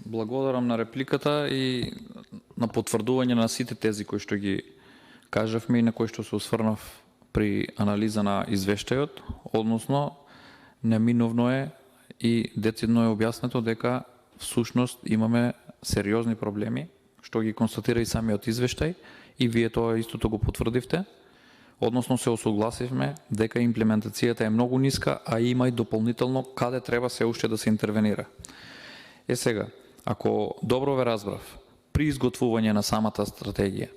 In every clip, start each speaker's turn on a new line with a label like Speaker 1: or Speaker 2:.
Speaker 1: Благодарам на репликата и на потврдување на сите тези кои што ги кажавме и на кои што се осврнав при анализа на извештајот, односно неминовно е и децидно е објаснето дека всушност имаме сериозни проблеми, што ги констатира и самиот извештај и вие тоа истото го потврдивте, односно се осогласивме дека имплементацијата е многу ниска, а има и дополнително каде треба се уште да се интервенира. Сега, ако добро ве разбрав, при изготвување на самата стратегија,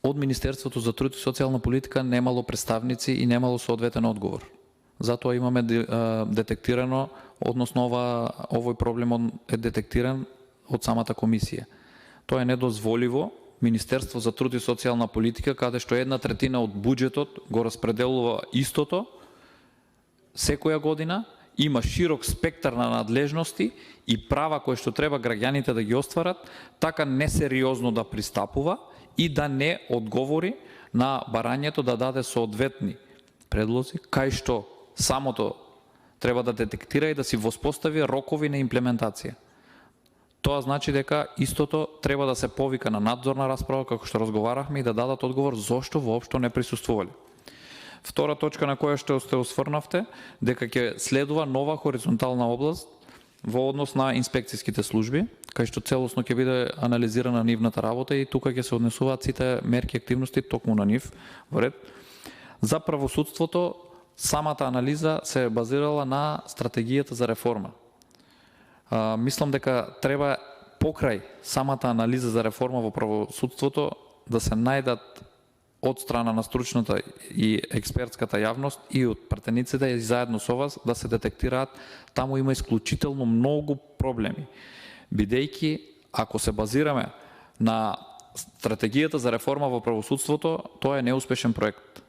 Speaker 1: од Министерството за труд и социјална политика немало представници и немало соодветен одговор. Затоа имаме детектирано, односно овој проблем е детектиран од самата комисија. Тоа е недозволиво. Министерство за труд и социјална политика, каде што 1/3 од буџетот го распределува истото секоја година, има широк спектар на надлежности и права кои што треба граѓаните да ги остварат, така несериозно да пристапува и да не одговори на барањето да даде соодветни предлози, кај што самото треба да детектира и да си воспостави рокови на имплементација. Тоа значи дека истото треба да се повика на надзорна расправа, како што разговарахме, и да дадат одговор зошто воопшто не присуствувале. Втора точка на која што сте осврнавте, дека ќе следува нова хоризонтална област во однос на инспекцијските служби, кај што целосно ќе биде анализирана нивната работа и тука ќе се однесуваат сите мерки и активности токму на нив во ред. За правосудството, самата анализа се базирала на стратегијата за реформа. Мислам дека треба покрај самата анализа за реформа во правосудството да се најдат од страна на стручната и експертската јавност и од пратениците и заедно со вас да се детектираат. Таму има исклучително многу проблеми. Бидејќи, ако се базираме на стратегијата за реформа во правосудството, тоа е неуспешен проект.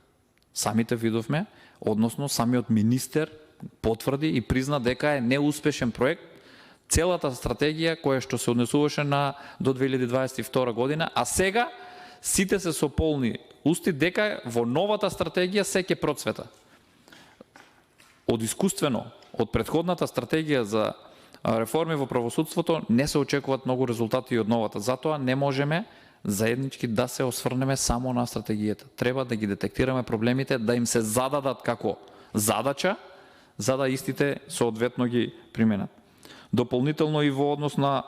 Speaker 1: Самите видовме, односно самиот министер потврди и призна дека е неуспешен проект целата стратегија која што се однесуваше до 2022 година, а сега сите се со полни усти дека во новата стратегија се ќе процвета. Од искуствено, од претходната стратегија за реформи во правосудството не се очекуваат многу резултати и од новата. Затоа не можеме заеднички да се осврнеме само на стратегијата. Треба да ги детектираме проблемите, да им се зададат како задача, за да истите соодветно ги применат. Дополнително и во однос на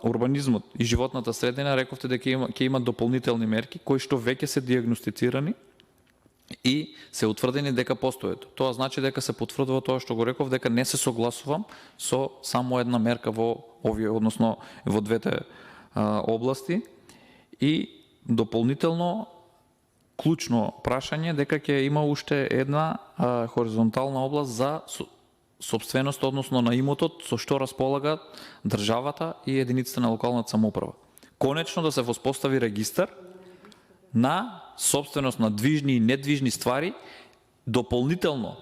Speaker 1: урбанизмот и животната средина, рековте дека ќе има дополнителни мерки кои што веќе се диагностицирани и се утврдени дека постојат. Тоа значи дека се потврдува тоа што го реков, дека не се согласувам со само една мерка во овие, односно во двете области. И дополнително клучно прашање дека ќе има уште една хоризонтална област за собственост, односно на имотот со што располага државата и единиците на локалната самоуправа. Конечно да се воспостави регистар на собственост на движни и недвижни ствари, дополнително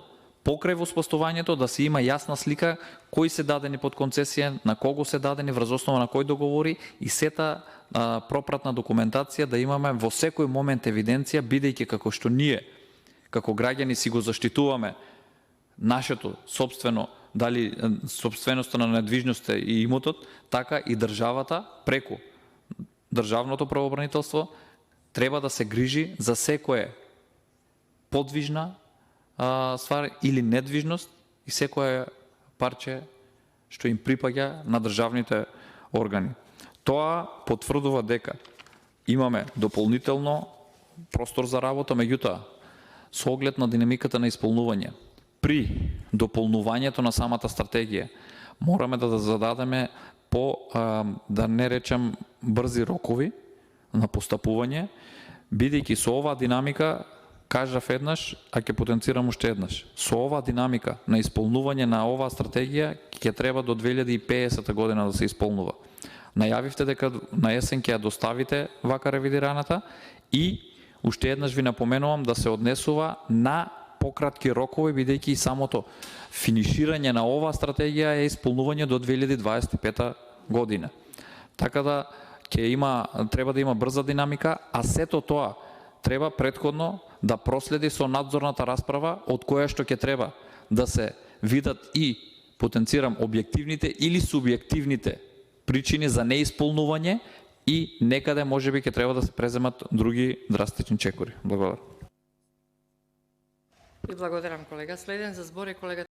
Speaker 1: покрај воспоставувањето да се има јасна слика кои се дадени под концесија, на кого се дадени, врз основа на кој договори и сета пропратна документација да имаме во секој момент евиденција, бидејќи како што ние како граѓани си го заштитуваме нашето собствено, дали собственоста на недвижноста и имотот, така и државата преку државното правообранителство треба да се грижи за секое подвижна ствар или недвижност и секое парче што им припаѓа на државните органи. Тоа потврдува дека имаме дополнително простор за работа, меѓутоа со оглед на динамиката на исполнување при дополнувањето на самата стратегија мораме да зададеме да не речем брзи рокови на постапување, бидејќи со оваа динамика, кажав еднаш, а ќе потенцирам уште еднаш. Со оваа динамика на исполнување на оваа стратегија ќе треба до 2050 година да се исполнува. Најавивте дека на есен ќе ја доставите вака ревидираната и уште еднаш ви напоменувам да се однесува на пократки рокови, бидејќи и самото финиширање на оваа стратегија е исполнување до 2025 година. Така да треба да има брза динамика, а сето тоа треба претходно да проследи со надзорната расправа од која што ќе треба да се видат и потенцирам објективните или субјективните причини за неисполнување и некаде можеби ќе треба да се преземат други драстични чекори. Благодарам.
Speaker 2: И благодарам колега. Следен за збор е колега